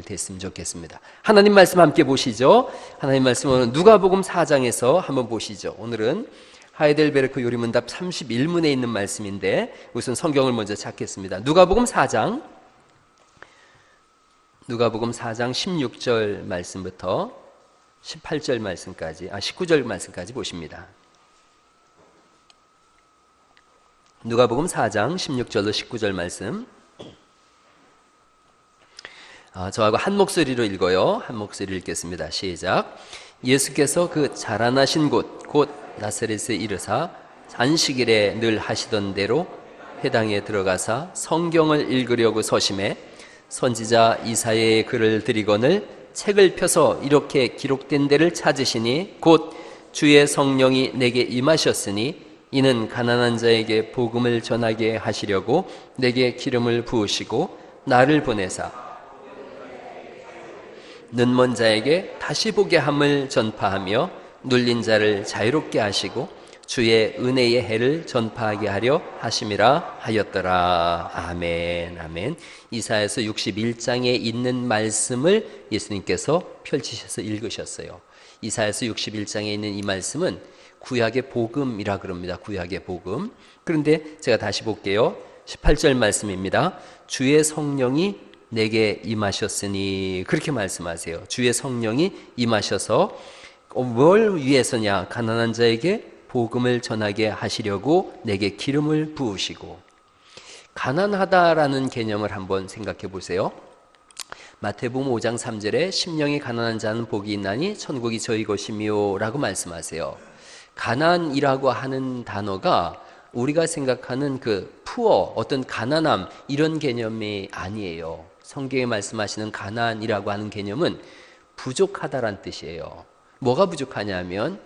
됐으면 좋겠습니다. 하나님 말씀 함께 보시죠. 하나님 말씀은 누가복음 4장에서 한번 보시죠. 오늘은 하이델베르크 요리문답 31문에 있는 말씀인데 우선 성경을 먼저 찾겠습니다. 누가복음 4장 16절 말씀부터 18절 말씀까지 19절 말씀까지 보십니다. 누가복음 4장 16절로 19절 말씀. 저하고 한 목소리로 읽어요. 한 목소리로 읽겠습니다. 시작. 예수께서 그 자라나신 곳 곧 나사렛에 이르사 안식일에 늘 하시던 대로 회당에 들어가사 성경을 읽으려고 서심해 선지자 이사야의 글을 들이거늘 책을 펴서 이렇게 기록된 데를 찾으시니 곧 주의 성령이 내게 임하셨으니 이는 가난한 자에게 복음을 전하게 하시려고 내게 기름을 부으시고 나를 보내사 눈먼 자에게 다시 보게 함을 전파하며 눌린 자를 자유롭게 하시고 주의 은혜의 해를 전파하게 하려 하심이라 하였더라. 아멘. 아멘. 이사야서 61장에 있는 말씀을 예수님께서 펼치셔서 읽으셨어요. 이사야서 61장에 있는 이 말씀은 구약의 복음이라 그럽니다. 구약의 복음. 그런데 제가 다시 볼게요. 18절 말씀입니다. 주의 성령이 내게 임하셨으니 그렇게 말씀하세요. 주의 성령이 임하셔서 뭘 위해서냐? 가난한 자에게 복음을 전하게 하시려고 내게 기름을 부으시고. 가난하다라는 개념을 한번 생각해 보세요. 마태복음 5장 3절에 심령이 가난한 자는 복이 있나니 천국이 저희 것이며 라고 말씀하세요. 가난이라고 하는 단어가 우리가 생각하는 그 푸어, 어떤 가난함 이런 개념이 아니에요. 성경에 말씀하시는 가난이라고 하는 개념은 부족하다란 뜻이에요. 뭐가 부족하냐면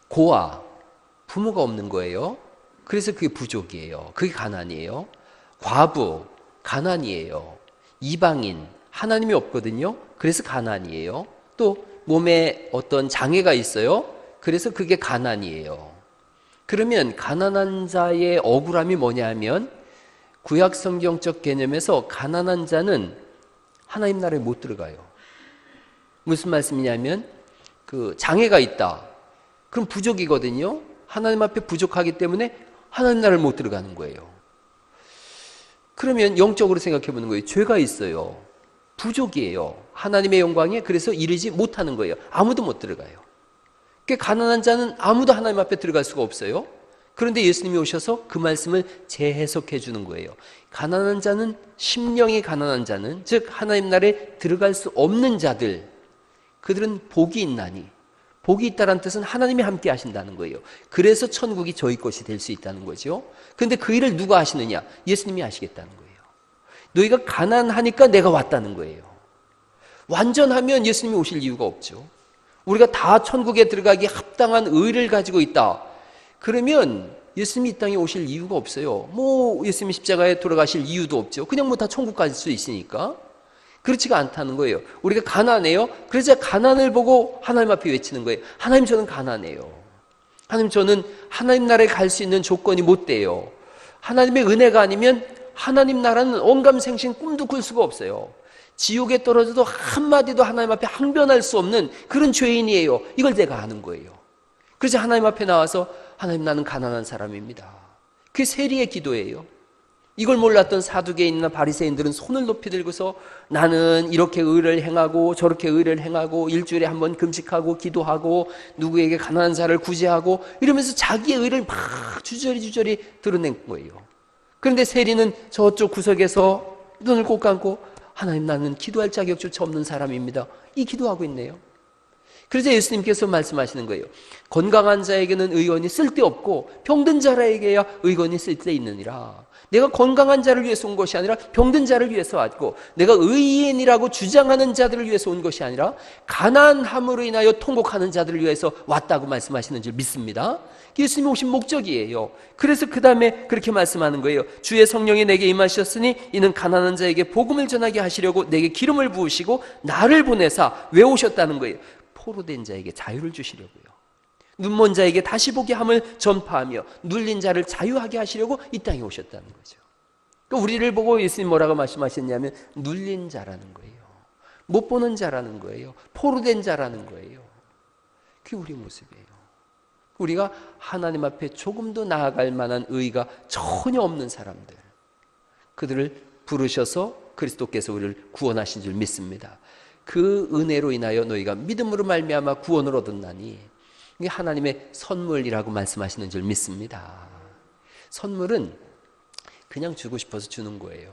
고아, 부모가 없는 거예요. 그래서 그게 부족이에요. 그게 가난이에요. 과부, 가난이에요. 이방인, 하나님이 없거든요. 그래서 가난이에요. 또 몸에 어떤 장애가 있어요. 그래서 그게 가난이에요. 그러면 가난한 자의 억울함이 뭐냐면 구약 성경적 개념에서 가난한 자는 하나님 나라에 못 들어가요. 무슨 말씀이냐면 그 장애가 있다. 그럼 부족이거든요. 하나님 앞에 부족하기 때문에 하나님 나라를 못 들어가는 거예요. 그러면 영적으로 생각해 보는 거예요. 죄가 있어요. 부족이에요. 하나님의 영광에 그래서 이르지 못하는 거예요. 아무도 못 들어가요. 그러니까 가난한 자는 아무도 하나님 앞에 들어갈 수가 없어요. 그런데 예수님이 오셔서 그 말씀을 재해석해 주는 거예요. 가난한 자는, 심령이 가난한 자는, 즉 하나님 나라에 들어갈 수 없는 자들, 그들은 복이 있나니, 복이 있다는 뜻은 하나님이 함께 하신다는 거예요. 그래서 천국이 저희 것이 될 수 있다는 거죠. 그런데 그 일을 누가 하시느냐? 예수님이 하시겠다는 거예요. 너희가 가난하니까 내가 왔다는 거예요. 완전하면 예수님이 오실 이유가 없죠. 우리가 다 천국에 들어가기 합당한 의를 가지고 있다. 그러면 예수님이 이 땅에 오실 이유가 없어요. 뭐 예수님이 십자가에 돌아가실 이유도 없죠. 그냥 뭐 다 천국 갈 수 있으니까. 그렇지가 않다는 거예요. 우리가 가난해요. 그래서 가난을 보고 하나님 앞에 외치는 거예요. 하나님 저는 가난해요. 하나님 저는 하나님 나라에 갈 수 있는 조건이 못 돼요. 하나님의 은혜가 아니면 하나님 나라는 언감생심 꿈도 꿀 수가 없어요. 지옥에 떨어져도 한마디도 하나님 앞에 항변할 수 없는 그런 죄인이에요. 이걸 내가 아는 거예요. 그래서 하나님 앞에 나와서 하나님 나는 가난한 사람입니다. 그게 세리의 기도예요. 이걸 몰랐던 사두개인이나 바리새인들은 손을 높이 들고서 나는 이렇게 의를 행하고 저렇게 의를 행하고 일주일에 한 번 금식하고 기도하고 누구에게 가난한 자를 구제하고 이러면서 자기의 의를 막 주저리 드러낸 거예요. 그런데 세리는 저쪽 구석에서 눈을 꼭 감고 하나님 나는 기도할 자격조차 없는 사람입니다. 이 기도하고 있네요. 그래서 예수님께서 말씀하시는 거예요. 건강한 자에게는 의원이 쓸데없고 병든 자에게야 의원이 쓸데있느니라. 내가 건강한 자를 위해서 온 것이 아니라 병든 자를 위해서 왔고 내가 의인이라고 주장하는 자들을 위해서 온 것이 아니라 가난함으로 인하여 통곡하는 자들을 위해서 왔다고 말씀하시는 줄 믿습니다. 예수님이 오신 목적이에요. 그래서 그 다음에 그렇게 말씀하는 거예요. 주의 성령이 내게 임하셨으니 이는 가난한 자에게 복음을 전하게 하시려고 내게 기름을 부으시고 나를 보내사 왜 오셨다는 거예요? 포로된 자에게 자유를 주시려고요. 눈먼 자에게 다시 보게 함을 전파하며 눌린 자를 자유하게 하시려고 이 땅에 오셨다는 거죠. 그러니까 우리를 보고 예수님 뭐라고 말씀하셨냐면 눌린 자라는 거예요. 못 보는 자라는 거예요. 포로된 자라는 거예요. 그게 우리 모습이에요. 우리가 하나님 앞에 조금도 나아갈 만한 의의가 전혀 없는 사람들, 그들을 부르셔서 그리스도께서 우리를 구원하신 줄 믿습니다. 그 은혜로 인하여 너희가 믿음으로 말미암아 구원을 얻었나니, 이게 하나님의 선물이라고 말씀하시는 줄 믿습니다. 선물은 그냥 주고 싶어서 주는 거예요.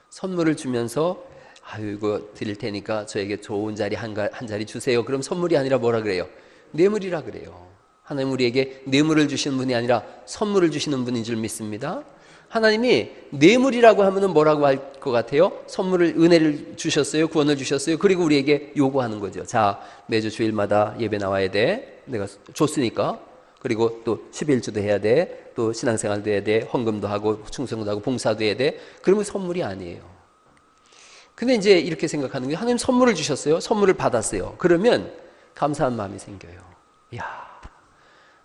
선물을 주면서 아유 이거 드릴 테니까 저에게 좋은 자리 한 자리 주세요. 그럼 선물이 아니라 뭐라 그래요? 뇌물이라 그래요. 하나님 우리에게 뇌물을 주시는 분이 아니라 선물을 주시는 분인 줄 믿습니다. 하나님이 뇌물이라고 하면은 뭐라고 할 것 같아요? 선물을, 은혜를 주셨어요. 구원을 주셨어요. 그리고 우리에게 요구하는 거죠. 자, 매주 주일마다 예배 나와야 돼. 내가 줬으니까. 그리고 또 11주도 해야 돼. 또 신앙생활도 해야 돼. 헌금도 하고 충성도 하고 봉사도 해야 돼. 그러면 선물이 아니에요. 근데 이제 이렇게 생각하는 게, 하나님 선물을 주셨어요. 선물을 받았어요. 그러면 감사한 마음이 생겨요. 이야,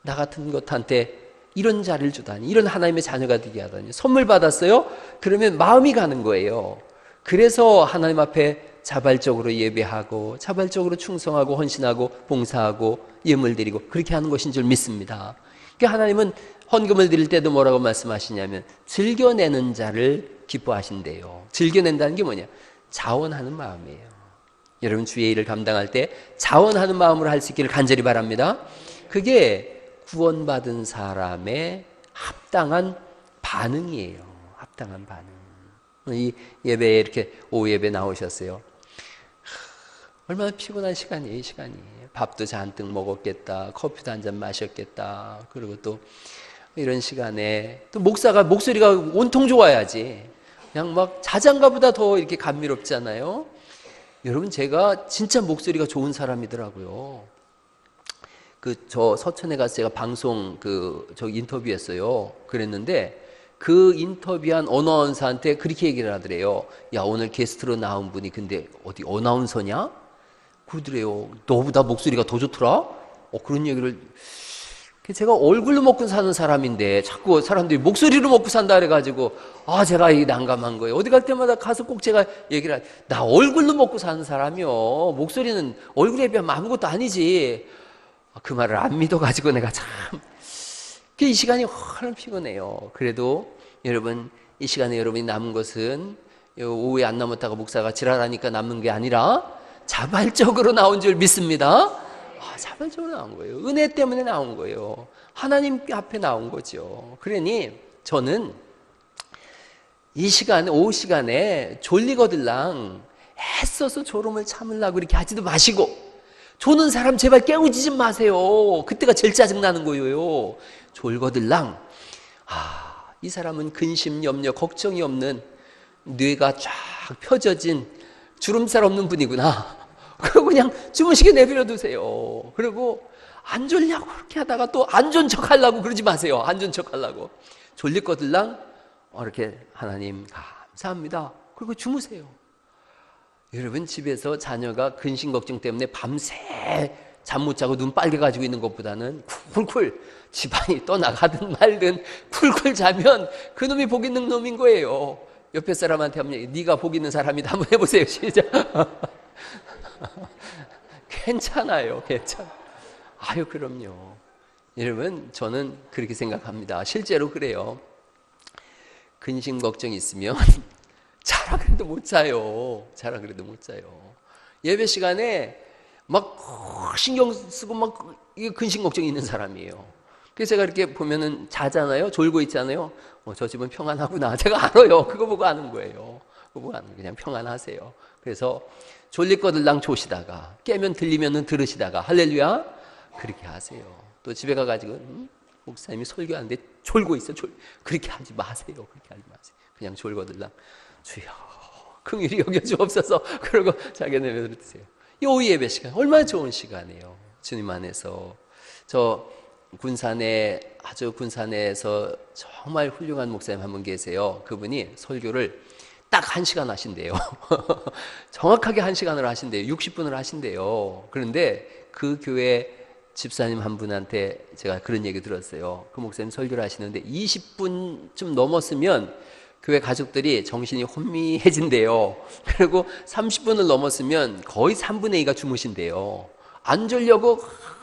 나 같은 것한테 이런 자리를 주다니, 이런 하나님의 자녀가 되게 하다니. 선물 받았어요? 그러면 마음이 가는 거예요. 그래서 하나님 앞에 자발적으로 예배하고 자발적으로 충성하고 헌신하고 봉사하고 예물 드리고 그렇게 하는 것인 줄 믿습니다. 그러니까 하나님은 헌금을 드릴 때도 뭐라고 말씀하시냐면 즐겨내는 자를 기뻐하신대요. 즐겨낸다는 게 뭐냐? 자원하는 마음이에요. 여러분 주의 일을 감당할 때 자원하는 마음으로 할 수 있기를 간절히 바랍니다. 그게 구원받은 사람의 합당한 반응이에요. 합당한 반응. 이 예배에 이렇게 오후 예배 나오셨어요. 얼마나 피곤한 시간이에요, 이 시간이. 밥도 잔뜩 먹었겠다. 커피도 한 잔 마셨겠다. 그리고 또 이런 시간에 또 목소리가 온통 좋아야지. 그냥 막 자장가보다 더 이렇게 감미롭잖아요. 여러분 제가 진짜 목소리가 좋은 사람이더라고요. 저 서천에 가서 제가 방송 저 인터뷰했어요. 그랬는데 그 인터뷰한 어나운서한테 그렇게 얘기를 하더래요. 야, 오늘 게스트로 나온 분이 근데 어디 어나운서냐? 그러더래요. 너보다 목소리가 더 좋더라? 그런 얘기를. 제가 얼굴로 먹고 사는 사람인데 자꾸 사람들이 목소리로 먹고 산다 그래가지고 제가 이게 난감한 거예요. 어디 갈 때마다 가서 꼭 제가 얘기를 나 얼굴로 먹고 사는 사람이요. 목소리는 얼굴에 비하면 아무것도 아니지. 그 말을 안 믿어가지고 내가 참 이 시간이 훨씬 피곤해요. 그래도 여러분 이 시간에 여러분이 남은 것은 오후에 안 남았다가 목사가 지랄하니까 남는 게 아니라 자발적으로 나온 줄 믿습니다. 자발적으로 나온 거예요. 은혜 때문에 나온 거예요. 하나님 앞에 나온 거죠. 그러니 저는 이 시간에, 오후 시간에 졸리거들랑 애써서 졸음을 참으려고 이렇게 하지도 마시고, 조는 사람 제발 깨우지 좀 마세요. 그때가 제일 짜증나는 거예요. 졸거들랑 이 사람은 근심, 염려, 걱정이 없는 뇌가 쫙 펴져진 주름살 없는 분이구나. 그리고 그냥 주무시게 내버려 두세요. 그리고 안 졸냐고 그렇게 하다가 또 안 좋은 척 하려고 그러지 마세요. 안 좋은 척 하려고. 졸릴 거들랑 이렇게 하나님 감사합니다. 그리고 주무세요. 여러분 집에서 자녀가 근심 걱정 때문에 밤새 잠 못 자고 눈 빨개가지고 있는 것보다는 쿨쿨 집안이 떠나가든 말든 쿨쿨 자면 그놈이 복 있는 놈인 거예요. 옆에 사람한테 한번 네가 복 있는 사람이다 한번 해보세요. 시작. 괜찮아요. 아유 그럼요. 여러분 저는 그렇게 생각합니다. 실제로 그래요. 근심 걱정이 있으면 자라 그래도 못 자요. 예배 시간에 막 신경 쓰고 막 근심 걱정이 있는 사람이에요. 그래서 제가 이렇게 보면은 자잖아요. 졸고 있잖아요. 저 집은 평안하구나. 제가 알아요. 그거 보고 아는 거예요. 그냥 평안하세요. 그래서 졸릴 거들랑 조시다가 깨면 들리면은 들으시다가 할렐루야 그렇게 하세요. 또 집에 가가지고 목사님이 설교하는데 졸고 있어. 그렇게 하지 마세요. 그냥 졸거들랑 주여 긍휼히 여겨주옵소서 그러고 자기 내버려 두세요. 이 오후 예배 시간 얼마나 좋은 시간이에요. 주님 안에서. 저 군산에서 정말 훌륭한 목사님 한 분 계세요. 그분이 설교를 딱 1시간 하신대요. 정확하게 1시간을 하신대요. 60분을 하신대요. 그런데 그 교회 집사님 한 분한테 제가 그런 얘기 들었어요. 그 목사님 설교를 하시는데 20분쯤 넘었으면 교회 가족들이 정신이 혼미해진대요. 그리고 30분을 넘었으면 거의 3분의 2가 주무신대요. 안 졸려고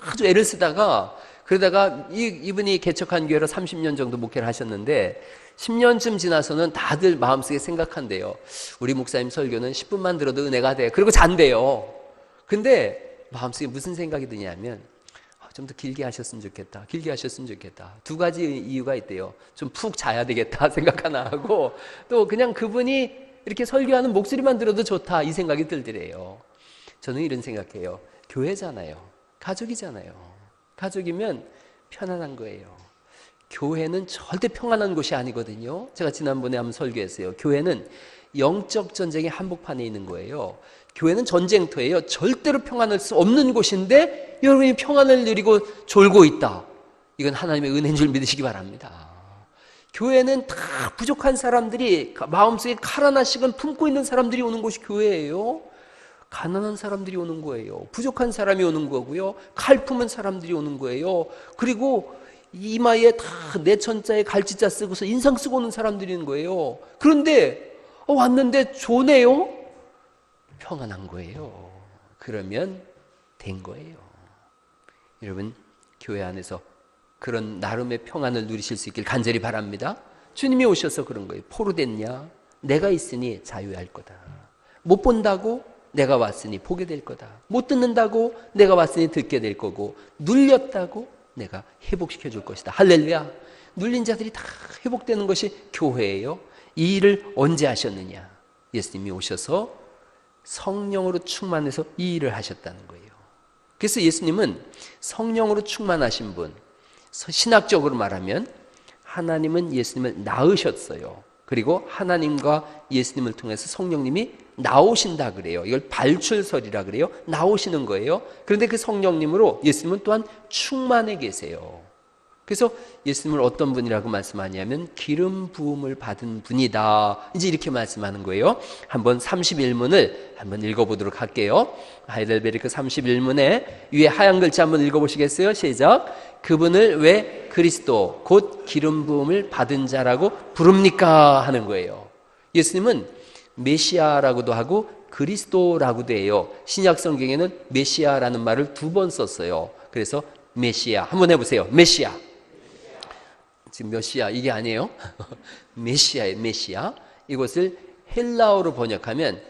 아주 애를 쓰다가 그러다가 이분이 개척한 교회로 30년 정도 목회를 하셨는데 10년쯤 지나서는 다들 마음속에 생각한대요. 우리 목사님 설교는 10분만 들어도 은혜가 돼. 그리고 잔대요. 근데 마음속에 무슨 생각이 드냐면 좀 더 길게 하셨으면 좋겠다. 길게 하셨으면 좋겠다. 두 가지 이유가 있대요. 좀 푹 자야 되겠다 생각 하나 하고 또 그냥 그분이 이렇게 설교하는 목소리만 들어도 좋다 이 생각이 들더래요. 저는 이런 생각해요. 교회잖아요. 가족이잖아요. 가족이면 편안한 거예요. 교회는 절대 평안한 곳이 아니거든요. 제가 지난번에 한번 설교했어요. 교회는 영적 전쟁의 한복판에 있는 거예요. 교회는 전쟁터예요. 절대로 평안할 수 없는 곳인데 여러분이 평안을 누리고 졸고 있다. 이건 하나님의 은혜인 줄 믿으시기 바랍니다. 교회는 다 부족한 사람들이 마음속에 칼 하나씩은 품고 있는 사람들이 오는 곳이 교회예요. 가난한 사람들이 오는 거예요. 부족한 사람이 오는 거고요. 칼 품은 사람들이 오는 거예요. 그리고 이마에 다 내천자에 갈지자 쓰고서 인상 쓰고 오는 사람들이 있는 거예요. 그런데 왔는데 좋네요. 평안한 거예요. 그러면 된 거예요. 여러분 교회 안에서 그런 나름의 평안을 누리실 수 있길 간절히 바랍니다. 주님이 오셔서 그런 거예요. 포로됐냐? 내가 있으니 자유할 거다. 못 본다고? 내가 왔으니 보게 될 거다. 못 듣는다고? 내가 왔으니 듣게 될 거고, 눌렸다고? 내가 회복시켜 줄 것이다. 할렐루야. 눌린 자들이 다 회복되는 것이 교회예요. 이 일을 언제 하셨느냐? 예수님이 오셔서 성령으로 충만해서 이 일을 하셨다는 거예요. 그래서 예수님은 성령으로 충만하신 분, 신학적으로 말하면 하나님은 예수님을 낳으셨어요. 그리고 하나님과 예수님을 통해서 성령님이 나오신다 그래요. 이걸 발출설이라 그래요. 나오시는 거예요. 그런데 그 성령님으로 예수님은 또한 충만해 계세요. 그래서 예수님을 어떤 분이라고 말씀하냐면 기름 부음을 받은 분이다. 이제 이렇게 말씀하는 거예요. 한번 31문을 한번 읽어보도록 할게요. 하이델베르크 31문에 위에 하얀 글자 한번 읽어보시겠어요? 시작. 그분을 왜 그리스도 곧 기름 부음을 받은 자라고 부릅니까? 하는 거예요. 예수님은 메시아라고도 하고 그리스도라고도 해요. 신약 성경에는 메시아라는 말을 2번 썼어요. 그래서 메시아 한번 해보세요. 메시아. 지금 메시아 이게 아니에요. 메시아예요. 메시아. 이것을 헬라어로 번역하면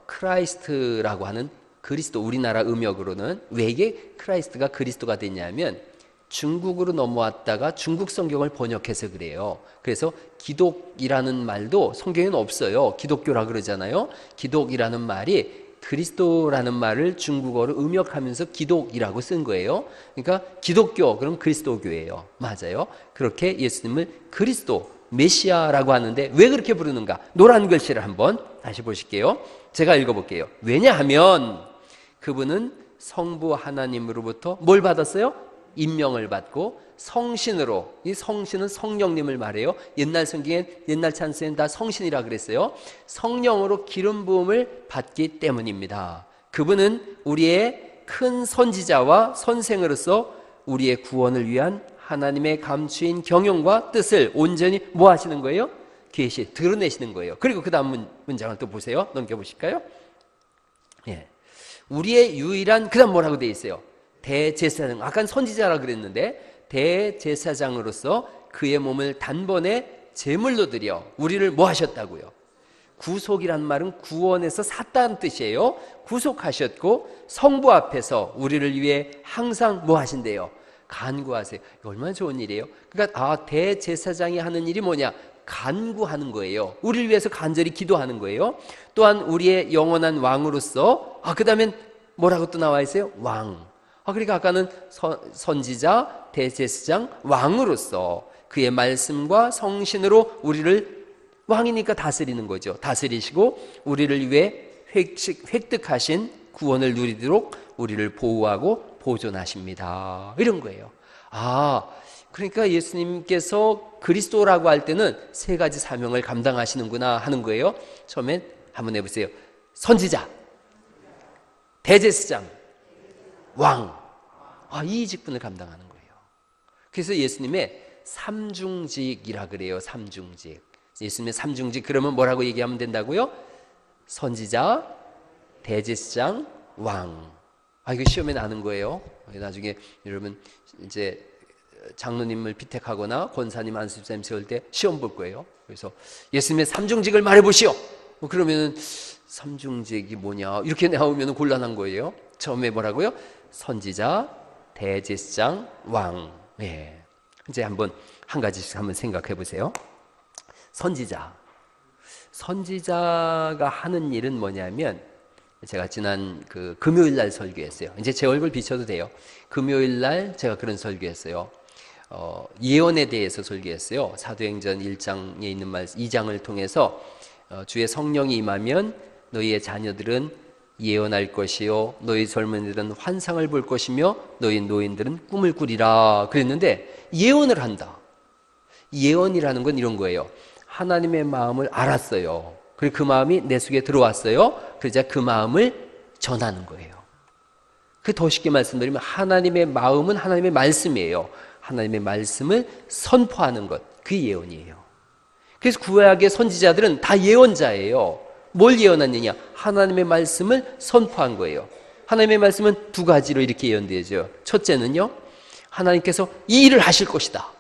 크라이스트라고 하는 그리스도, 우리나라 음역으로는 왜 이게 크라이스트가 그리스도가 됐냐면 중국으로 넘어왔다가 중국 성경을 번역해서 그래요. 그래서 기독이라는 말도 성경에는 없어요. 기독교라 그러잖아요. 기독이라는 말이 그리스도라는 말을 중국어로 음역하면서 기독이라고 쓴 거예요. 그러니까 기독교, 그럼 그리스도교예요. 맞아요. 그렇게 예수님을 그리스도, 메시아라고 하는데 왜 그렇게 부르는가? 노란 글씨를 한번 다시 보실게요. 제가 읽어볼게요. 왜냐하면 그분은 성부 하나님으로부터 뭘 받았어요? 임명을 받고 성신으로, 이 성신은 성령님을 말해요. 옛날 성경엔, 옛날 찬스엔 다 성신이라 그랬어요. 성령으로 기름 부음을 받기 때문입니다. 그분은 우리의 큰 선지자와 선생으로서 우리의 구원을 위한 하나님의 감추인 경영과 뜻을 온전히 뭐 하시는 거예요? 드러내시는 거예요. 그리고 그 다음 문장을 또 보세요. 넘겨보실까요? 예. 우리의 유일한, 그 다음 뭐라고 되어 있어요? 대제사장, 아까 선지자라 그랬는데 대제사장으로서 그의 몸을 단번에 제물로 드려 우리를 뭐 하셨다고요? 구속이란 말은 구원에서 샀다는 뜻이에요. 구속하셨고 성부 앞에서 우리를 위해 항상 뭐 하신대요? 간구하세요. 이거 얼마나 좋은 일이에요. 그러니까 대제사장이 하는 일이 뭐냐? 간구하는 거예요. 우리를 위해서 간절히 기도하는 거예요. 또한 우리의 영원한 왕으로서 그 다음엔 뭐라고 또 나와 있어요? 왕. 그러니까 아까는 선지자, 대제사장, 왕으로서 그의 말씀과 성신으로 우리를 왕이니까 다스리는 거죠. 다스리시고 우리를 위해 획득하신 구원을 누리도록 우리를 보호하고 보존하십니다. 이런 거예요. 그러니까 예수님께서 그리스도라고 할 때는 3가지 사명을 감당하시는구나 하는 거예요. 처음엔 한번 해보세요. 선지자, 대제사장, 왕. 이 직분을 감당하는 거예요. 그래서 예수님의 삼중직이라 그래요. 삼중직. 예수님의 삼중직 그러면 뭐라고 얘기하면 된다고요? 선지자, 대제사장, 왕. 이거 시험에 나는 거예요. 나중에 여러분 이제 장로님을 피택하거나 권사님, 안수집사님 세울 때 시험 볼 거예요. 그래서 예수님의 삼중직을 말해보시오. 그러면 삼중직이 뭐냐 이렇게 나오면 곤란한 거예요. 처음에 뭐라고요? 선지자, 대제사장, 왕. 네. 이제 한번 한 가지씩 한번 생각해 보세요. 선지자가 하는 일은 뭐냐면, 제가 지난 금요일 날 설교했어요. 이제 제 얼굴 비춰도 돼요. 금요일 날 제가 그런 설교했어요. 예언에 대해서 설교했어요. 사도행전 1장에 있는 말 2장을 통해서 주의 성령이 임하면 너희의 자녀들은 예언할 것이요 너희 젊은이들은 환상을 볼 것이며 너희 노인들은 꿈을 꾸리라 그랬는데, 예언을 한다. 예언이라는 건 이런 거예요. 하나님의 마음을 알았어요. 그리고 그 마음이 내 속에 들어왔어요. 그러자 그 마음을 전하는 거예요. 그 더 쉽게 말씀드리면 하나님의 마음은 하나님의 말씀이에요. 하나님의 말씀을 선포하는 것, 그게 예언이에요. 그래서 구약의 선지자들은 다 예언자예요. 뭘 예언하느냐? 하나님의 말씀을 선포한 거예요. 하나님의 말씀은 두 가지로 이렇게 예언되죠. 첫째는요, 하나님께서 이 일을 하실 것이다.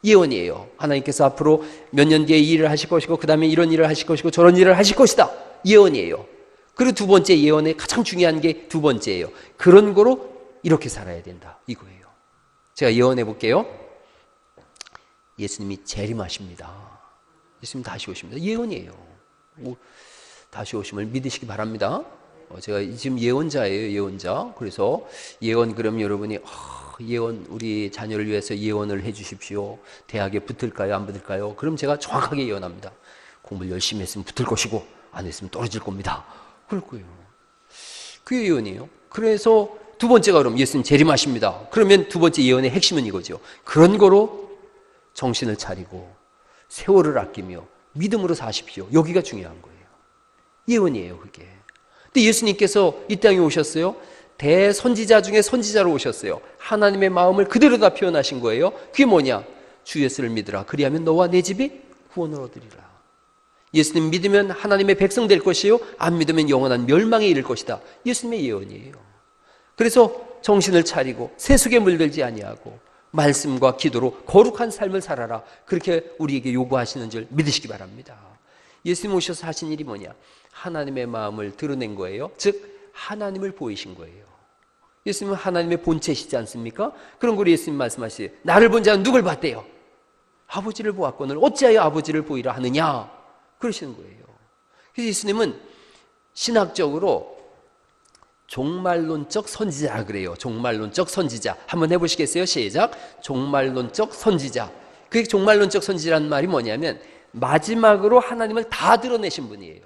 예언이에요. 하나님께서 앞으로 몇 년 뒤에 이 일을 하실 것이고 그 다음에 이런 일을 하실 것이고 저런 일을 하실 것이다. 예언이에요. 그리고 두 번째 예언의 가장 중요한 게 두 번째예요. 그런 거로 이렇게 살아야 된다. 이거예요. 제가 예언해 볼게요. 예수님이 재림하십니다. 예수님 다시 오십니다. 예언이에요. 다시 오심을 믿으시기 바랍니다. 제가 지금 예언자예요. 예언자. 그래서 예언 그러면 여러분이 예언 우리 자녀를 위해서 예언을 해 주십시오. 대학에 붙을까요? 안 붙을까요? 그럼 제가 정확하게 예언합니다. 공부를 열심히 했으면 붙을 것이고 안 했으면 떨어질 겁니다. 그럴 거예요. 그게 예언이에요. 그래서 두 번째가 그럼 예수님 재림하십니다. 그러면 두 번째 예언의 핵심은 이거죠. 그런 거로 정신을 차리고 세월을 아끼며 믿음으로 사십시오. 여기가 중요한 거예요. 예언이에요, 그게. 근데 예수님께서 이 땅에 오셨어요. 대선지자 중에 선지자로 오셨어요. 하나님의 마음을 그대로 다 표현하신 거예요. 그게 뭐냐? 주 예수를 믿으라. 그리하면 너와 내 집이 구원을 얻으리라. 예수님 믿으면 하나님의 백성 될 것이요 안 믿으면 영원한 멸망에 이를 것이다. 예수님의 예언이에요. 그래서 정신을 차리고 세속에 물들지 아니하고 말씀과 기도로 거룩한 삶을 살아라. 그렇게 우리에게 요구하시는 줄 믿으시기 바랍니다. 예수님 오셔서 하신 일이 뭐냐? 하나님의 마음을 드러낸 거예요. 즉 하나님을 보이신 거예요. 예수님은 하나님의 본체시지 않습니까? 그런 걸 예수님 말씀하시죠. 나를 본 자는 누굴 봤대요? 아버지를 보았거늘 어찌하여 아버지를 보이라 하느냐? 그러시는 거예요. 그래서 예수님은 신학적으로 종말론적 선지자라 그래요. 종말론적 선지자. 한번 해보시겠어요? 시작. 종말론적 선지자. 그 종말론적 선지자라는 말이 뭐냐면 마지막으로 하나님을 다 드러내신 분이에요.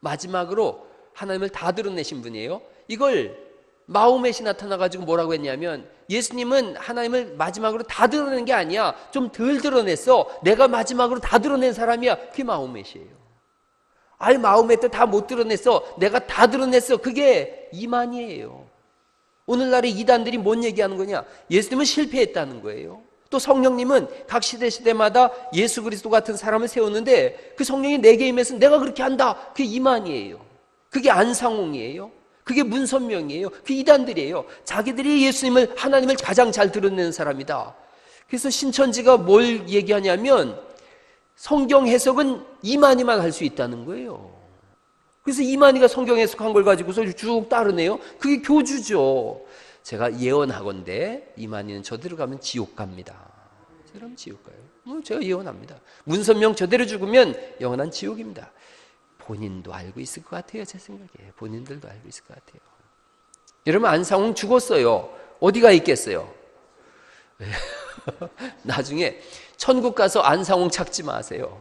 마지막으로 하나님을 다 드러내신 분이에요. 이걸 마호멧이 나타나가지고 뭐라고 했냐면 예수님은 하나님을 마지막으로 다 드러낸 게 아니야. 좀 덜 드러냈어. 내가 마지막으로 다 드러낸 사람이야. 그게 마호멧이에요. 아니 마호멧도 다 못 드러냈어. 내가 다 드러냈어. 그게 이만희예요. 오늘날의 이단들이 뭔 얘기하는 거냐? 예수님은 실패했다는 거예요. 또 성령님은 각 시대마다 예수 그리스도 같은 사람을 세우는데 그 성령이 내게 임해서 내가 그렇게 한다. 그게 이만희예요. 그게 안상홍이에요. 그게 문선명이에요. 그 이단들이에요. 자기들이 예수님을 하나님을 가장 잘 드러내는 사람이다. 그래서 신천지가 뭘 얘기하냐면 성경 해석은 이만희만 할 수 있다는 거예요. 그래서 이만희가 성경 해석한 걸 가지고서 쭉 따르네요. 그게 교주죠. 제가 예언하건대 이만희는 저대로 가면 지옥 갑니다. 저대로 가면 지옥 가요. 제가 예언합니다. 문선명 저대로 죽으면 영원한 지옥입니다. 본인도 알고 있을 것 같아요. 제 생각에. 본인들도 알고 있을 것 같아요. 여러분 안상홍 죽었어요. 어디가 있겠어요? 나중에 천국 가서 안상홍 찾지 마세요.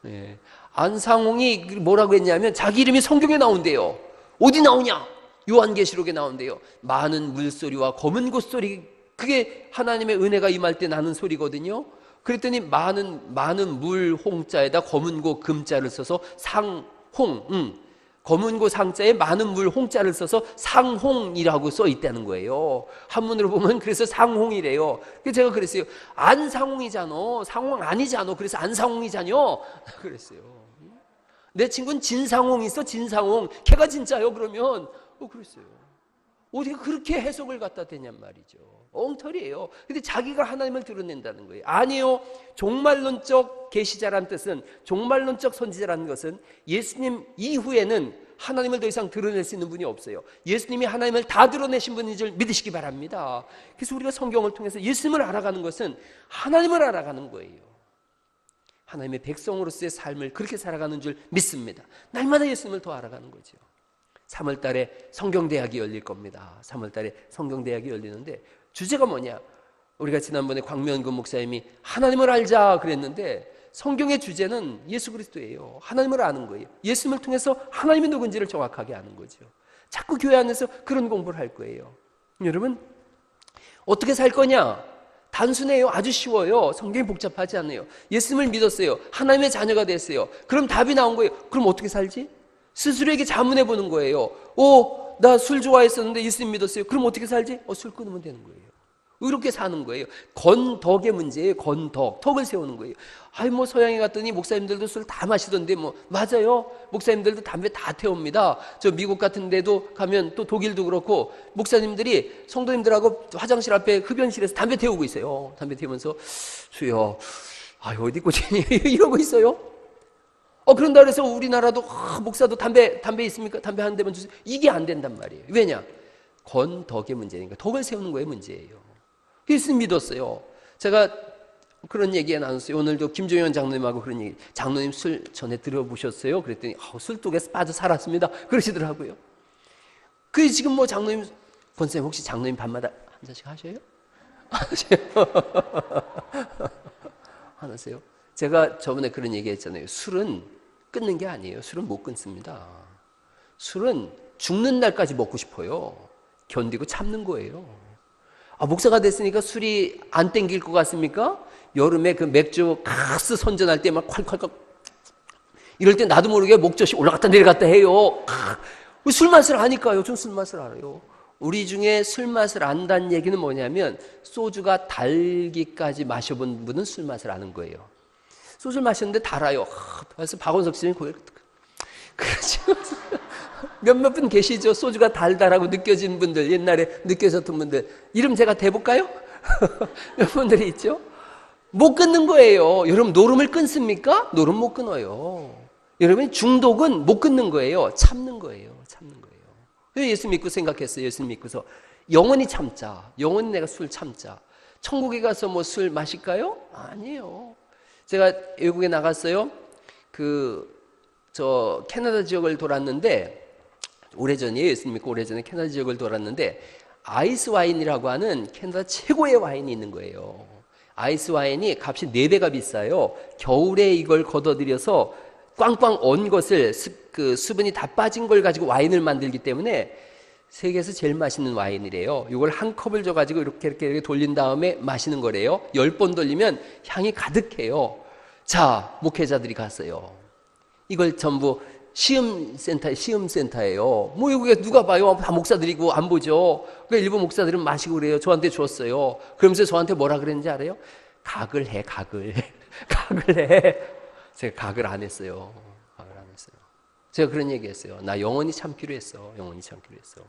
네. 안상홍이 뭐라고 했냐면 자기 이름이 성경에 나온대요. 어디 나오냐? 요한계시록에 나온대요. 많은 물소리와 검은 곳소리, 그게 하나님의 은혜가 임할 때 나는 소리거든요. 그랬더니 많은 물 홍자에다 검은 곳 금자를 써서 상홍, 검은고 상자에 많은 물 홍자를 써서 상홍이라고 써 있다는 거예요. 한문으로 보면 그래서 상홍이래요. 그래서 제가 그랬어요. 안상홍이잖아. 상홍 아니잖아. 그래서 안상홍이잖여. 그랬어요. 내 친구는 진상홍 있어. 진상홍. 걔가 진짜요 그러면. 그랬어요. 어디가 그렇게 해석을 갖다 대냔 말이죠. 엉터리예요. 근데 자기가 하나님을 드러낸다는 거예요. 아니요. 종말론적 계시자란 뜻은, 종말론적 선지자라는 것은 예수님 이후에는 하나님을 더 이상 드러낼 수 있는 분이 없어요. 예수님이 하나님을 다 드러내신 분인 줄 믿으시기 바랍니다. 그래서 우리가 성경을 통해서 예수님을 알아가는 것은 하나님을 알아가는 거예요. 하나님의 백성으로서의 삶을 그렇게 살아가는 줄 믿습니다. 날마다 예수님을 더 알아가는 거죠. 3월 달에 성경대학이 열릴 겁니다. 3월 달에 성경대학이 열리는데 주제가 뭐냐? 우리가 지난번에 광명근 목사님이 하나님을 알자 그랬는데 성경의 주제는 예수 그리스도예요. 하나님을 아는 거예요. 예수님을 통해서 하나님이 누군지를 정확하게 아는 거죠. 자꾸 교회 안에서 그런 공부를 할 거예요. 여러분, 어떻게 살 거냐? 단순해요. 아주 쉬워요. 성경이 복잡하지 않아요. 예수님을 믿었어요. 하나님의 자녀가 됐어요. 그럼 답이 나온 거예요. 그럼 어떻게 살지? 스스로에게 자문해 보는 거예요. 나 술 좋아했었는데 예수님 믿었어요. 그럼 어떻게 살지? 술 끊으면 되는 거예요. 이렇게 사는 거예요. 건덕의 문제예요. 건덕. 덕을 세우는 거예요. 뭐 서양에 갔더니 목사님들도 술 다 마시던데 맞아요. 목사님들도 담배 다 태웁니다. 저 미국 같은 데도 가면 또 독일도 그렇고 목사님들이 성도님들하고 화장실 앞에 흡연실에서 담배 태우고 있어요. 담배 태우면서 주여 어디 꽂히니 이러고 있어요. 그런다 그래서 우리나라도 목사도 담배 있습니까? 담배 한 대만 주세요. 이게 안 된단 말이에요. 왜냐? 건덕의 문제니까 덕을 세우는 거에 문제예요. 예수님 믿었어요. 제가 그런 얘기 나눴어요. 오늘도 김종현 장로님하고 그런 얘기. 장로님 술 전에 들어보셨어요? 그랬더니 술독에서 빠져 살았습니다. 그러시더라고요. 지금 장로님 권사님 혹시 장로님 밤마다 한 잔씩 하셔요? 안 하세요? 제가 저번에 그런 얘기 했잖아요. 술은 끊는 게 아니에요. 술은 못 끊습니다. 술은 죽는 날까지 먹고 싶어요. 견디고 참는 거예요. 목사가 됐으니까 술이 안 땡길 것 같습니까? 여름에 그 맥주 가스 선전할 때 막 콸콸콸 이럴 때 나도 모르게 목젖이 올라갔다 내려갔다 해요. 술 맛을 아니까요. 전 술 맛을 알아요. 우리 중에 술 맛을 안다는 얘기는 뭐냐면 소주가 달기까지 마셔본 분은 술 맛을 아는 거예요. 소주를 마셨는데 달아요. 그래서 박원석 씨는 고개를 그렇죠. 몇몇 분 계시죠? 소주가 달달하고 느껴지는 분들, 옛날에 느껴졌던 분들. 이름 제가 대볼까요? 몇 분들이 있죠? 못 끊는 거예요. 여러분, 노름을 끊습니까? 노름 못 끊어요. 여러분, 중독은 못 끊는 거예요. 참는 거예요. 참는 거예요. 예수 믿고 생각했어요. 예수 믿고서 영원히 참자. 영원히 내가 술 참자. 천국에 가서 술 마실까요? 아니에요. 제가 외국에 나갔어요. 캐나다 지역을 돌았는데, 오래전이에요. 예수 믿고 오래전에 캐나다 지역을 돌았는데, 아이스 와인이라고 하는 캐나다 최고의 와인이 있는 거예요. 아이스 와인이 값이 4배가 비싸요. 겨울에 이걸 걷어들여서 꽝꽝 언 것을 수분이 다 빠진 걸 가지고 와인을 만들기 때문에 세계에서 제일 맛있는 와인이래요. 이걸 한 컵을 줘가지고 이렇게 돌린 다음에 마시는 거래요. 10번 돌리면 향이 가득해요. 자, 목회자들이 갔어요. 이걸 전부 시음센터예요. 여기에 누가 봐요? 다 목사들이고 안 보죠. 그러니까 일부 목사들은 마시고 그래요. 저한테 줬어요. 그러면서 저한테 뭐라 그랬는지 알아요? 각을 해. 각을 해. 제가 각을 안 했어요. 제가 그런 얘기 했어요. 나 영원히 참기로 했어. 영원히 참기로 했어.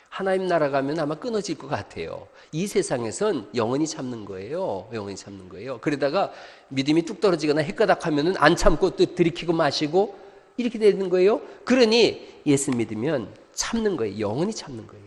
하나님 나라 가면 아마 끊어질 것 같아요. 이 세상에선 영원히 참는 거예요. 영원히 참는 거예요. 그러다가 믿음이 뚝 떨어지거나 헷가닥하면은 안 참고 또 들이키고 마시고 이렇게 되는 거예요. 그러니 예수 믿으면 참는 거예요. 영원히 참는 거예요.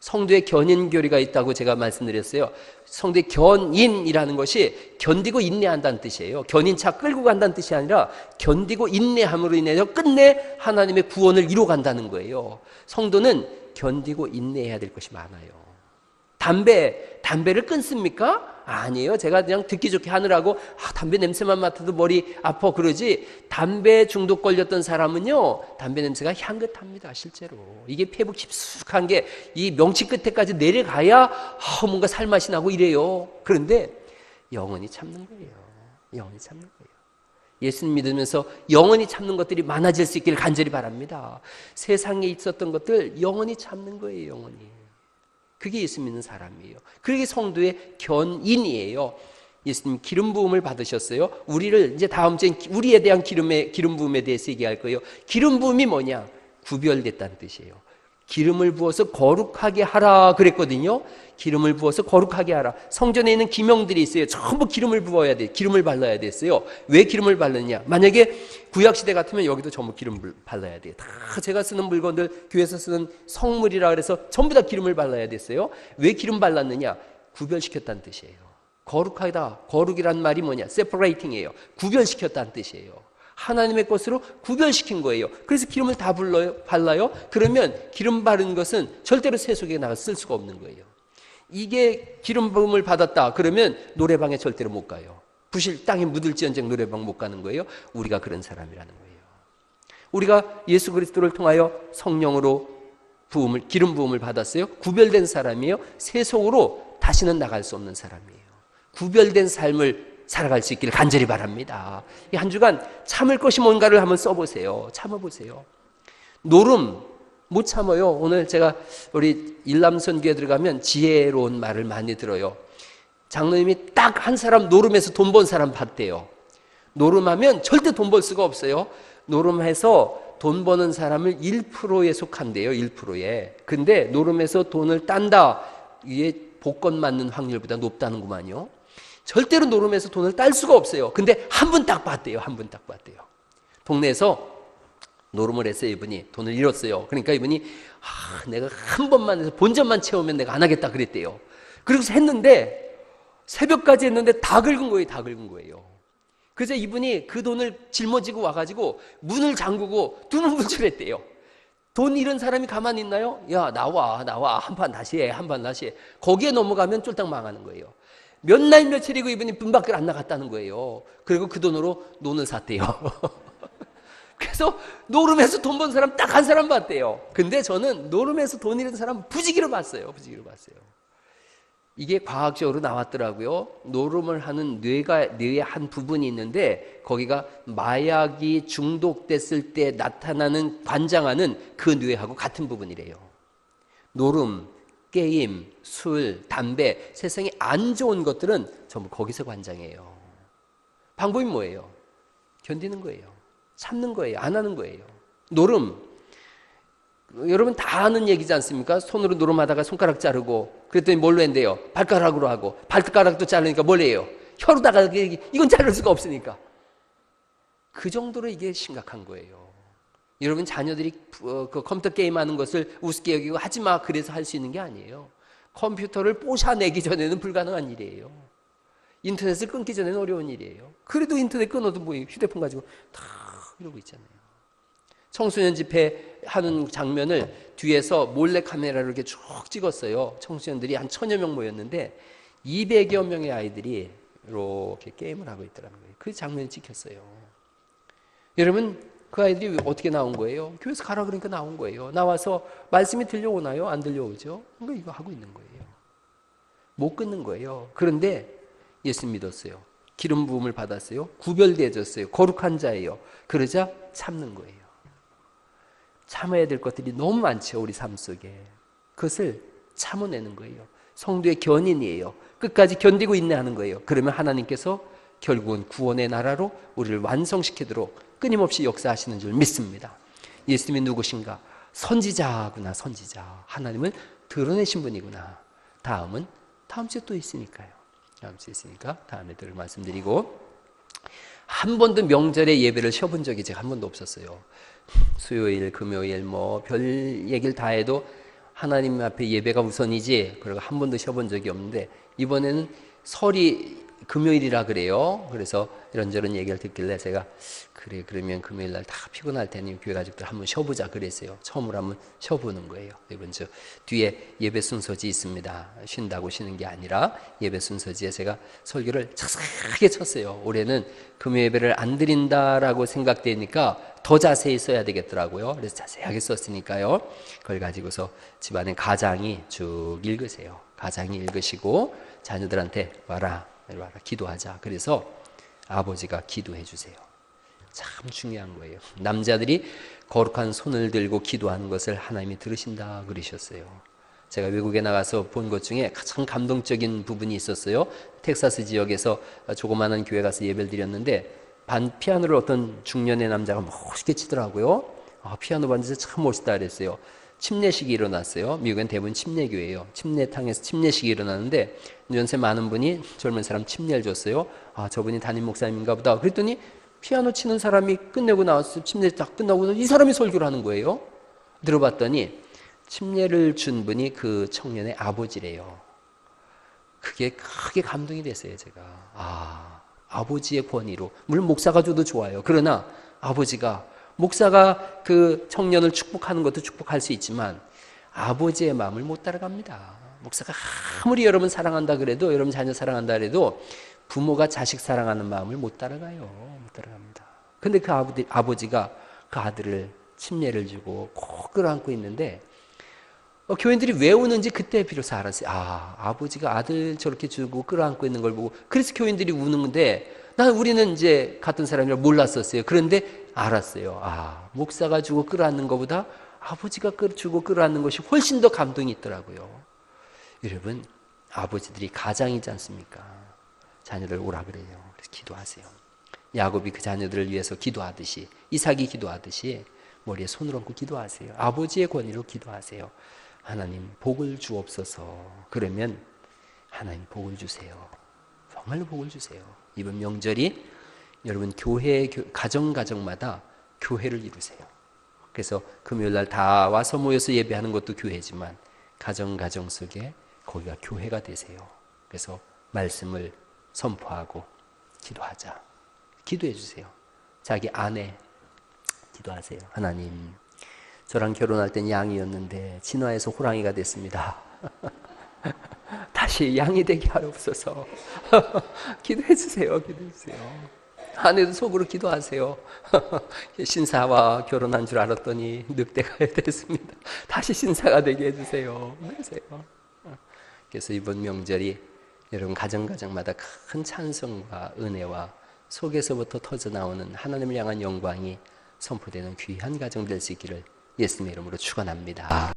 성도의 견인교리가 있다고 제가 말씀드렸어요. 성도의 견인이라는 것이 견디고 인내한다는 뜻이에요. 견인차 끌고 간다는 뜻이 아니라 견디고 인내함으로 인해서 끝내 하나님의 구원을 이뤄간다는 거예요. 성도는 견디고 인내해야 될 것이 많아요. 담배를 끊습니까? 아니에요. 제가 그냥 듣기 좋게 하느라고 담배 냄새만 맡아도 머리 아파 그러지, 담배 중독 걸렸던 사람은요, 담배 냄새가 향긋합니다. 실제로 이게 피부 깊숙한 게 이 명치 끝에까지 내려가야 뭔가 살맛이 나고 이래요. 그런데 영원히 참는 거예요. 영원히 참는 거예요. 예수님 믿으면서 영원히 참는 것들이 많아질 수 있기를 간절히 바랍니다. 세상에 있었던 것들 영원히 참는 거예요. 영원히. 그게 예수 믿는 사람이에요. 그게 성도의 견인이에요. 예수님 기름 부음을 받으셨어요. 우리를 이제 다음 주에 우리에 대한 기름 부음에 대해서 얘기할 거예요. 기름 부음이 뭐냐? 구별됐다는 뜻이에요. 기름을 부어서 거룩하게 하라 그랬거든요. 기름을 부어서 거룩하게 하라. 성전에 있는 기명들이 있어요. 전부 기름을 부어야 돼. 기름을 발라야 됐어요. 왜 기름을 바르느냐? 만약에 구약시대 같으면 여기도 전부 기름을 발라야 돼요. 다 제가 쓰는 물건들, 교회에서 쓰는 성물이라 그래서 전부 다 기름을 발라야 됐어요. 왜 기름 발랐느냐? 구별시켰다는 뜻이에요. 거룩하다. 거룩이란 말이 뭐냐? separating이에요. 구별시켰다는 뜻이에요. 하나님의 것으로 구별시킨 거예요. 그래서 기름을 다 발라요. 그러면 기름 바른 것은 절대로 세속에 나가 쓸 수가 없는 거예요. 이게 기름 부음을 받았다 그러면 노래방에 절대로 못 가요. 부실 땅에 묻을지언정 노래방 못 가는 거예요. 우리가 그런 사람이라는 거예요. 우리가 예수 그리스도를 통하여 성령으로 기름 부음을 받았어요. 구별된 사람이에요. 세속으로 다시는 나갈 수 없는 사람이에요. 구별된 삶을 살아갈 수 있기를 간절히 바랍니다. 이 한 주간 참을 것이 뭔가를 한번 써보세요. 참아보세요. 노름 못 참아요. 오늘 제가 우리 일남선교에 들어가면 지혜로운 말을 많이 들어요. 장로님이 딱 한 사람 노름해서 돈 번 사람 봤대요. 노름하면 절대 돈 벌 수가 없어요. 노름해서 돈 버는 사람을 1%에 속한대요. 1%에. 근데 노름해서 돈을 딴다. 이게 복권 맞는 확률보다 높다는구만요. 절대로 노름해서 돈을 딸 수가 없어요. 근데 한 분 딱 봤대요. 한 분 딱 봤대요. 동네에서 노름을 했어요. 이분이 돈을 잃었어요. 그러니까 이분이 내가 한 번만 해서 본전만 채우면 내가 안 하겠다 그랬대요. 그리고서 했는데 새벽까지 했는데 다 긁은 거예요. 다 긁은 거예요. 그래서 이분이 그 돈을 짊어지고 와가지고 문을 잠그고 두 번 분출했대요. 돈 잃은 사람이 가만히 있나요? 야 나와 한 판 다시 해. 한 판 다시 해. 거기에 넘어가면 쫄딱 망하는 거예요. 몇 날 며칠이고 이분이 문 밖을 안 나갔다는 거예요. 그리고 그 돈으로 논을 샀대요. 그래서 노름해서 돈 번 사람 딱 한 사람 봤대요. 근데 저는 노름해서 돈 잃은 사람 부지기로 봤어요. 부지기로 봤어요. 이게 과학적으로 나왔더라고요. 노름을 하는 뇌의 한 부분이 있는데 거기가 마약이 중독됐을 때 나타나는 관장하는 그 뇌하고 같은 부분이래요. 노름, 게임, 술, 담배, 세상에 안 좋은 것들은 전부 거기서 관장해요. 방법이 뭐예요? 견디는 거예요. 참는 거예요. 안 하는 거예요. 노름, 여러분 다 아는 얘기지 않습니까? 손으로 노름하다가 손가락 자르고 그랬더니 뭘로 한대요? 발가락으로 하고 발가락도 자르니까 뭘 해요? 혀로다가 이건 자를 수가 없으니까. 그 정도로 이게 심각한 거예요. 여러분 자녀들이 그 컴퓨터 게임하는 것을 우습게 여기고 하지마 그래서 할 수 있는 게 아니에요. 컴퓨터를 뽀샤내기 전에는 불가능한 일이에요. 인터넷을 끊기 전에는 어려운 일이에요. 그래도 인터넷 끊어도 뭐 휴대폰 가지고 다 이러고 있잖아요. 청소년 집회 하는 장면을 뒤에서 몰래 카메라로 이렇게 쭉 찍었어요. 청소년들이 한 1000여 명 모였는데 200여 명의 아이들이 이렇게 게임을 하고 있더라는 거예요. 그 장면이 찍혔어요. 여러분 그 아이들이 어떻게 나온 거예요? 교회에서 가라 그러니까 나온 거예요. 나와서 말씀이 들려오나요? 안 들려오죠? 그러니까 이거 하고 있는 거예요. 못 끊는 거예요. 그런데 예수 믿었어요. 기름 부음을 받았어요. 구별되어졌어요. 거룩한 자예요. 그러자 참는 거예요. 참아야 될 것들이 너무 많죠. 우리 삶 속에. 그것을 참아내는 거예요. 성도의 견인이에요. 끝까지 견디고 인내하는 거예요. 그러면 하나님께서 결국은 구원의 나라로 우리를 완성시키도록 끊임없이 역사하시는 줄 믿습니다. 예수님이 누구신가? 선지자구나. 선지자. 하나님을 드러내신 분이구나. 다음은 다음 주에 또 있으니까요. 다음 주에 있으니까 다음에 들 말씀드리고, 한 번도 명절에 예배를 쉬어본 적이 제가 한 번도 없었어요. 수요일, 금요일 뭐 별 얘기를 다 해도 하나님 앞에 예배가 우선이지, 그리고 한 번도 쉬어본 적이 없는데 이번에는 설이 금요일이라 그래요. 그래서 이런저런 얘기를 듣길래 제가 그래 그러면 금요일 날 다 피곤할 테니 교회 가족들 한번 쉬어보자 그랬어요. 처음으로 한번 쉬어보는 거예요. 이번 주 뒤에 예배 순서지 있습니다. 쉰다고 쉬는 게 아니라 예배 순서지에 제가 설교를 자세하게 쳤어요. 올해는 금요 예배를 안 드린다라고 생각되니까 더 자세히 써야 되겠더라고요. 그래서 자세하게 썼으니까요. 그걸 가지고서 집안에 가장이 쭉 읽으세요. 가장이 읽으시고 자녀들한테 와라 기도하자. 그래서 아버지가 기도해 주세요. 참 중요한 거예요. 남자들이 거룩한 손을 들고 기도하는 것을 하나님이 들으신다 그러셨어요. 제가 외국에 나가서 본 것 중에 가장 감동적인 부분이 있었어요. 텍사스 지역에서 조그마한 교회 가서 예배를 드렸는데 피아노를 어떤 중년의 남자가 멋있게 치더라고요. 피아노 반주에서 참 멋있다 그랬어요. 침례식이 일어났어요. 미국엔 대부분 침례교회예요. 침례탕에서 침례식이 일어나는데 연세 많은 분이 젊은 사람 침례를 줬어요. 저분이 담임 목사님인가 보다. 그랬더니 피아노 치는 사람이 끝내고 나왔어요. 침례 딱 끝나고 이 사람이 설교를 하는 거예요. 들어봤더니 침례를 준 분이 그 청년의 아버지래요. 그게 크게 감동이 됐어요. 제가 아버지의 권위로, 물론 목사가 줘도 좋아요. 그러나 아버지가, 목사가 그 청년을 축복하는 것도 축복할 수 있지만 아버지의 마음을 못 따라갑니다. 목사가 아무리 여러분 사랑한다 그래도, 여러분 자녀 사랑한다 그래도 부모가 자식 사랑하는 마음을 못 따라가요. 못 따라갑니다. 근데 그 아버지가 그 아들을 침례를 주고 꼭 끌어안고 있는데 교인들이 왜 우는지 그때 비로소 알았어요. 아버지가 아들 저렇게 주고 끌어안고 있는 걸 보고, 그래서 교인들이 우는데 우리는 이제 같은 사람이라 몰랐었어요. 그런데 알았어요. 목사가 주고 끌어안는 것보다 아버지가 주고 끌어안는 것이 훨씬 더 감동이 있더라고요. 여러분, 아버지들이 가장이지 않습니까? 자녀들 오라 그래요. 그래서 기도하세요. 야곱이 그 자녀들을 위해서 기도하듯이, 이삭이 기도하듯이 머리에 손을 얹고 기도하세요. 아버지의 권위로 기도하세요. 하나님 복을 주옵소서. 그러면 하나님 복을 주세요. 정말로 복을 주세요. 이번 명절이 여러분 교회, 가정마다 교회를 이루세요. 그래서 금요일날 다 와서 모여서 예배하는 것도 교회지만 가정 속에 거기가 교회가 되세요. 그래서 말씀을 선포하고 기도하자. 기도해 주세요. 자기 아내 기도하세요. 하나님, 저랑 결혼할 땐 양이었는데 진화해서 호랑이가 됐습니다. 다시 양이 되게 하옵소서. 기도해 주세요. 기도해 주세요. 아내도 속으로 기도하세요. 신사와 결혼한 줄 알았더니 늑대가 됐습니다. 다시 신사가 되게 해주세요. 그래서 이번 명절이 여러분 가정마다 큰 찬송과 은혜와 속에서부터 터져나오는 하나님을 향한 영광이 선포되는 귀한 가정 될 수 있기를 예수님의 이름으로 축원합니다.